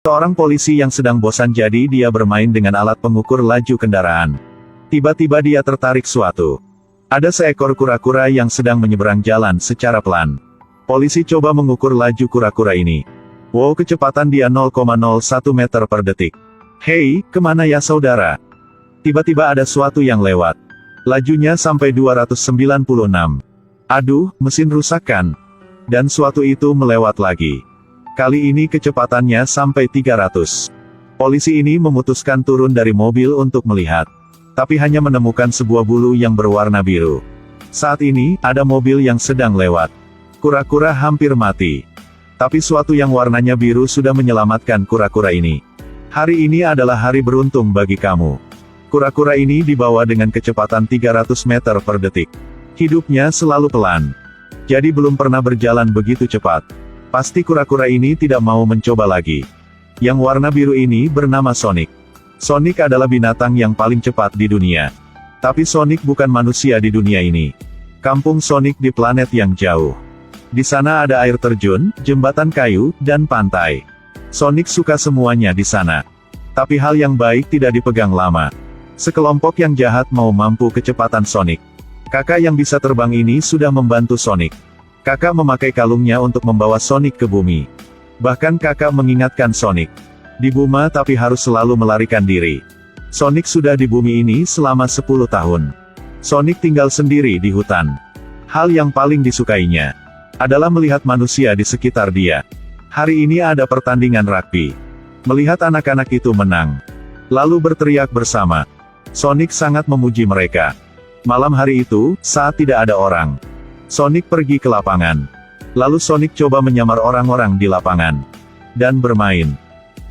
Seorang polisi yang sedang bosan jadi dia bermain dengan alat pengukur laju kendaraan. Tiba-tiba dia tertarik suatu. Ada seekor kura-kura yang sedang menyeberang jalan secara pelan. Polisi coba mengukur laju kura-kura ini. Wow, kecepatan dia 0,01 meter per detik. Hei, kemana ya saudara? Tiba-tiba ada suatu yang lewat. Lajunya sampai 296. Aduh, mesin rusak kan? Dan suatu itu melewat lagi. Kali ini kecepatannya sampai 300. Polisi ini memutuskan turun dari mobil untuk melihat. Tapi hanya menemukan sebuah bulu yang berwarna biru. Saat ini, ada mobil yang sedang lewat. Kura-kura hampir mati. Tapi suatu yang warnanya biru sudah menyelamatkan kura-kura ini. Hari ini adalah hari beruntung bagi kamu. Kura-kura ini dibawa dengan kecepatan 300 meter per detik. Hidupnya selalu pelan. Jadi belum pernah berjalan begitu cepat. Pasti kura-kura ini tidak mau mencoba lagi. Yang warna biru ini bernama Sonic. Sonic adalah binatang yang paling cepat di dunia. Tapi Sonic bukan manusia di dunia ini. Kampung Sonic di planet yang jauh. Di sana ada air terjun, jembatan kayu, dan pantai. Sonic suka semuanya di sana. Tapi hal yang baik tidak dipegang lama. Sekelompok yang jahat mau mampu kecepatan Sonic. Kakak yang bisa terbang ini sudah membantu Sonic. Kakak memakai kalungnya untuk membawa Sonic ke bumi. Bahkan kakak mengingatkan Sonic. Di bumi tapi harus selalu melarikan diri. Sonic sudah di bumi ini selama 10 tahun. Sonic tinggal sendiri di hutan. Hal yang paling disukainya adalah melihat manusia di sekitar dia. Hari ini ada pertandingan rugby. Melihat anak-anak itu menang. Lalu berteriak bersama. Sonic sangat memuji mereka. Malam hari itu, saat tidak ada orang, Sonic pergi ke lapangan. Lalu Sonic coba menyamar orang-orang di lapangan. Dan bermain.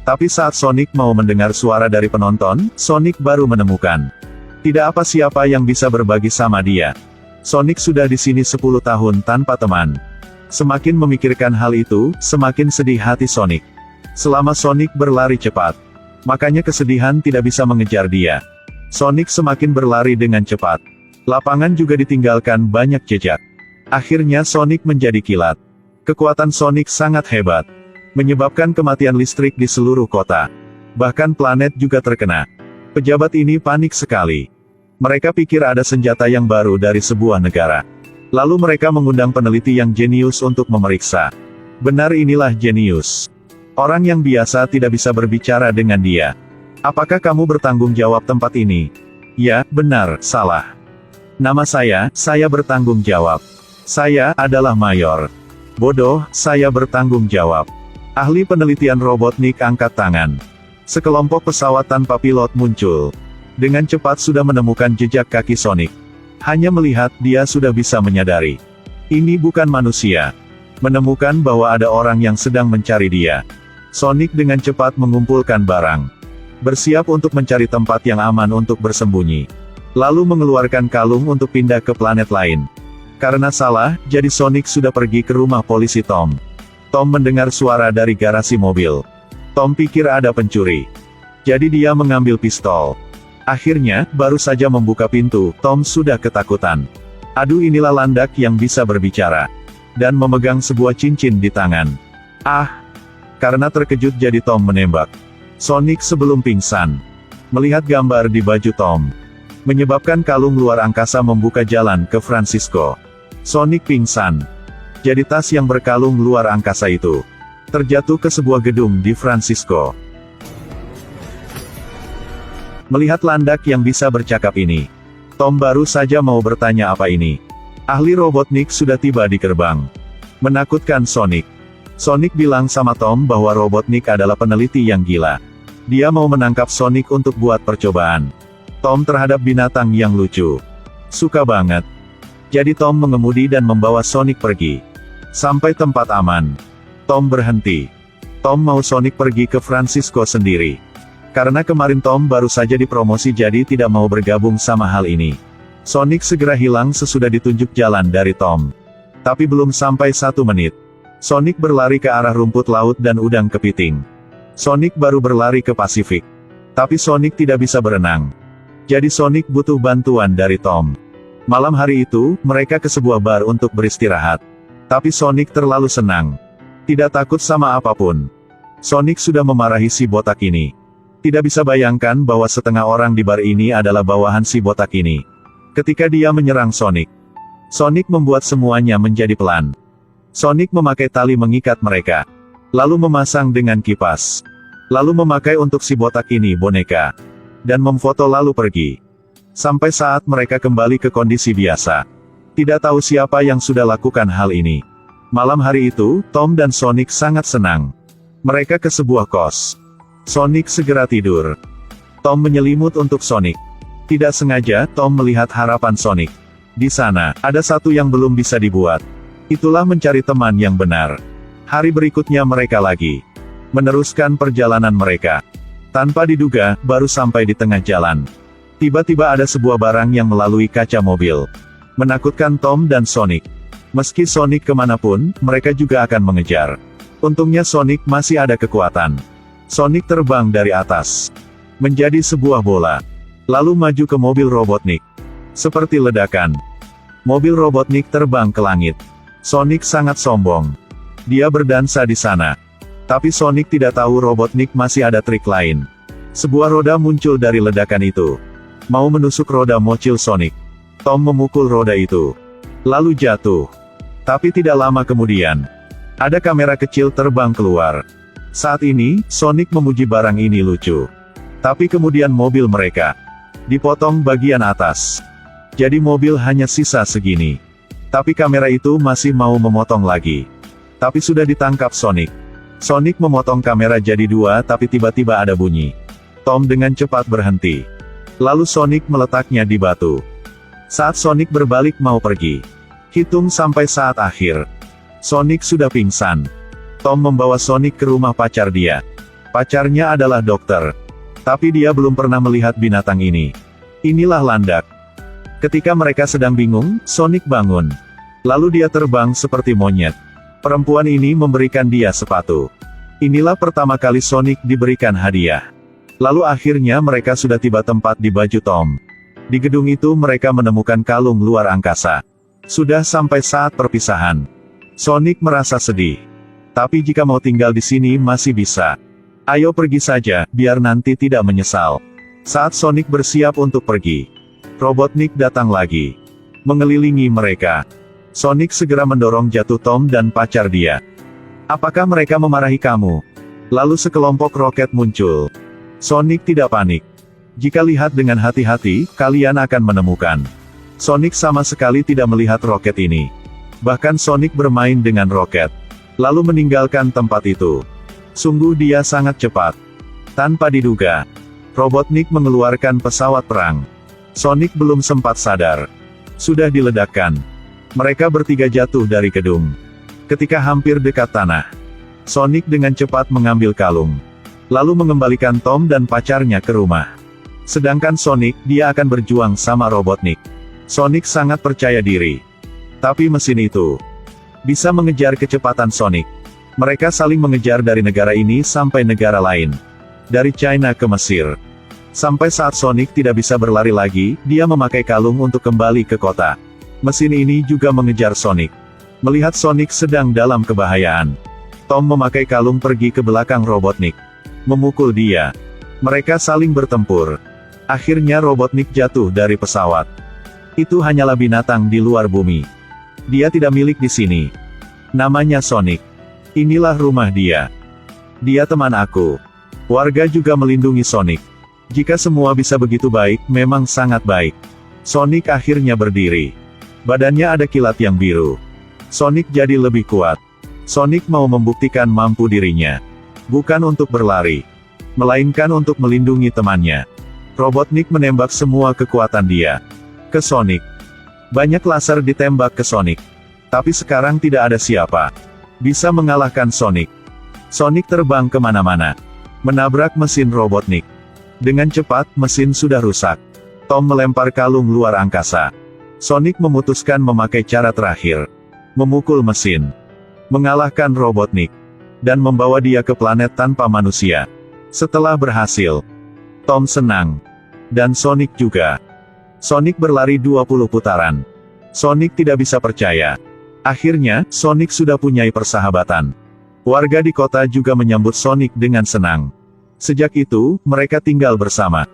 Tapi saat Sonic mau mendengar suara dari penonton, Sonic baru menemukan. Tidak apa siapa yang bisa berbagi sama dia. Sonic sudah di sini 10 tahun tanpa teman. Semakin memikirkan hal itu, semakin sedih hati Sonic. Selama Sonic berlari cepat, makanya kesedihan tidak bisa mengejar dia. Sonic semakin berlari dengan cepat. Lapangan juga ditinggalkan banyak jejak. Akhirnya Sonic menjadi kilat. Kekuatan Sonic sangat hebat. Menyebabkan kematian listrik di seluruh kota. Bahkan planet juga terkena. Pejabat ini panik sekali. Mereka pikir ada senjata yang baru dari sebuah negara. Lalu mereka mengundang peneliti yang jenius untuk memeriksa. Benar, inilah jenius. Orang yang biasa tidak bisa berbicara dengan dia. Apakah kamu bertanggung jawab tempat ini? Ya, benar, salah. Nama saya bertanggung jawab. Saya adalah mayor. Bodoh, saya bertanggung jawab. Ahli penelitian Robotnik angkat tangan. Sekelompok pesawat tanpa pilot muncul. Dengan cepat sudah menemukan jejak kaki Sonic. Hanya melihat, dia sudah bisa menyadari. Ini bukan manusia. Menemukan bahwa ada orang yang sedang mencari dia. Sonic dengan cepat mengumpulkan barang. Bersiap untuk mencari tempat yang aman untuk bersembunyi. Lalu mengeluarkan kalung untuk pindah ke planet lain. Karena salah, jadi Sonic sudah pergi ke rumah polisi Tom. Tom mendengar suara dari garasi mobil. Tom pikir ada pencuri. Jadi dia mengambil pistol. Akhirnya, baru saja membuka pintu, Tom sudah ketakutan. Aduh, inilah landak yang bisa berbicara. Dan memegang sebuah cincin di tangan. Ah! Karena terkejut jadi Tom menembak. Sonic sebelum pingsan. Melihat gambar di baju Tom. Menyebabkan kalung luar angkasa membuka jalan ke Francisco. Sonic pingsan. Jadi tas yang berkalung luar angkasa itu terjatuh ke sebuah gedung di Francisco. Melihat landak yang bisa bercakap ini, Tom baru saja mau bertanya apa ini. Ahli Robotnik sudah tiba di gerbang. Menakutkan Sonic. Sonic bilang sama Tom bahwa Robotnik adalah peneliti yang gila. Dia mau menangkap Sonic untuk buat percobaan. Tom terhadap binatang yang lucu. Suka banget. Jadi Tom mengemudi dan membawa Sonic pergi. Sampai tempat aman. Tom berhenti. Tom mau Sonic pergi ke Francisco sendiri. Karena kemarin Tom baru saja dipromosi jadi tidak mau bergabung sama hal ini. Sonic segera hilang sesudah ditunjuk jalan dari Tom. Tapi belum sampai 1 menit. Sonic berlari ke arah rumput laut dan udang kepiting. Sonic baru berlari ke Pasifik. Tapi Sonic tidak bisa berenang. Jadi Sonic butuh bantuan dari Tom. Malam hari itu, mereka ke sebuah bar untuk beristirahat. Tapi Sonic terlalu senang. Tidak takut sama apapun. Sonic sudah memarahi si botak ini. Tidak bisa bayangkan bahwa setengah orang di bar ini adalah bawahan si botak ini. Ketika dia menyerang Sonic, Sonic membuat semuanya menjadi pelan. Sonic memakai tali mengikat mereka, lalu memasang dengan kipas, lalu memakai untuk si botak ini boneka, dan memfoto lalu pergi. Sampai saat mereka kembali ke kondisi biasa. Tidak tahu siapa yang sudah lakukan hal ini. Malam hari itu, Tom dan Sonic sangat senang. Mereka ke sebuah kos. Sonic segera tidur. Tom menyelimut untuk Sonic. Tidak sengaja, Tom melihat harapan Sonic. Di sana, ada satu yang belum bisa dibuat. Itulah mencari teman yang benar. Hari berikutnya mereka lagi meneruskan perjalanan mereka. Tanpa diduga, baru sampai di tengah jalan. Tiba-tiba ada sebuah barang yang melalui kaca mobil. Menakutkan Tom dan Sonic. Meski Sonic kemanapun, mereka juga akan mengejar. Untungnya Sonic masih ada kekuatan. Sonic terbang dari atas, menjadi sebuah bola, lalu maju ke mobil Robotnik. Seperti ledakan, mobil Robotnik terbang ke langit. Sonic sangat sombong. Dia berdansa di sana. Tapi Sonic tidak tahu Robotnik masih ada trik lain. Sebuah roda muncul dari ledakan itu, mau menusuk roda mobil Sonic. Tom memukul roda itu, lalu jatuh. Tapi tidak lama kemudian, ada kamera kecil terbang keluar. Saat ini, Sonic memuji barang ini lucu. Tapi kemudian mobil mereka dipotong bagian atas. Jadi mobil hanya sisa segini. Tapi kamera itu masih mau memotong lagi. Tapi sudah ditangkap Sonic. Sonic memotong kamera jadi dua tapi tiba-tiba ada bunyi. Tom dengan cepat berhenti. Lalu Sonic meletaknya di batu. Saat Sonic berbalik mau pergi, hitung sampai saat akhir. Sonic sudah pingsan. Tom membawa Sonic ke rumah pacar dia. Pacarnya adalah dokter. Tapi dia belum pernah melihat binatang ini. Inilah landak. Ketika mereka sedang bingung, Sonic bangun. Lalu dia terbang seperti monyet. Perempuan ini memberikan dia sepatu. Inilah pertama kali Sonic diberikan hadiah. Lalu akhirnya mereka sudah tiba tempat di baju Tom. Di gedung itu mereka menemukan kalung luar angkasa. Sudah sampai saat perpisahan. Sonic merasa sedih. Tapi jika mau tinggal di sini masih bisa. Ayo pergi saja, biar nanti tidak menyesal. Saat Sonic bersiap untuk pergi, Robotnik datang lagi, mengelilingi mereka. Sonic segera mendorong jatuh Tom dan pacar dia. Apakah mereka memarahi kamu? Lalu sekelompok roket muncul. Sonic tidak panik. Jika lihat dengan hati-hati, kalian akan menemukan. Sonic sama sekali tidak melihat roket ini. Bahkan Sonic bermain dengan roket, lalu meninggalkan tempat itu. Sungguh dia sangat cepat. Tanpa diduga, Robotnik mengeluarkan pesawat perang. Sonic belum sempat sadar. Sudah diledakkan. Mereka bertiga jatuh dari gedung. Ketika hampir dekat tanah, Sonic dengan cepat mengambil kalung. Lalu mengembalikan Tom dan pacarnya ke rumah. Sedangkan Sonic, dia akan berjuang sama Robotnik. Sonic sangat percaya diri. Tapi mesin itu bisa mengejar kecepatan Sonic. Mereka saling mengejar dari negara ini sampai negara lain. Dari China ke Mesir. Sampai saat Sonic tidak bisa berlari lagi, dia memakai kalung untuk kembali ke kota. Mesin ini juga mengejar Sonic. Melihat Sonic sedang dalam kebahayaan, Tom memakai kalung pergi ke belakang Robotnik, memukul dia. Mereka saling bertempur. Akhirnya Robotnik jatuh dari pesawat. Itu hanyalah binatang di luar bumi. Dia tidak milik di sini. Namanya Sonic. Inilah rumah dia. Dia teman aku. Warga juga melindungi Sonic. Jika semua bisa begitu baik, memang sangat baik. Sonic akhirnya berdiri. Badannya ada kilat yang biru. Sonic jadi lebih kuat. Sonic mau membuktikan mampu dirinya. Bukan untuk berlari, melainkan untuk melindungi temannya. Robotnik menembak semua kekuatan dia ke Sonic. Banyak laser ditembak ke Sonic. Tapi sekarang tidak ada siapa bisa mengalahkan Sonic. Sonic terbang kemana-mana, menabrak mesin Robotnik. Dengan cepat, mesin sudah rusak. Tom melempar kalung luar angkasa. Sonic memutuskan memakai cara terakhir, memukul mesin, mengalahkan Robotnik, dan membawa dia ke planet tanpa manusia. Setelah berhasil, Tom senang. Dan Sonic juga. Sonic berlari 20 putaran. Sonic tidak bisa percaya. Akhirnya, Sonic sudah punya persahabatan. Warga di kota juga menyambut Sonic dengan senang. Sejak itu, mereka tinggal bersama.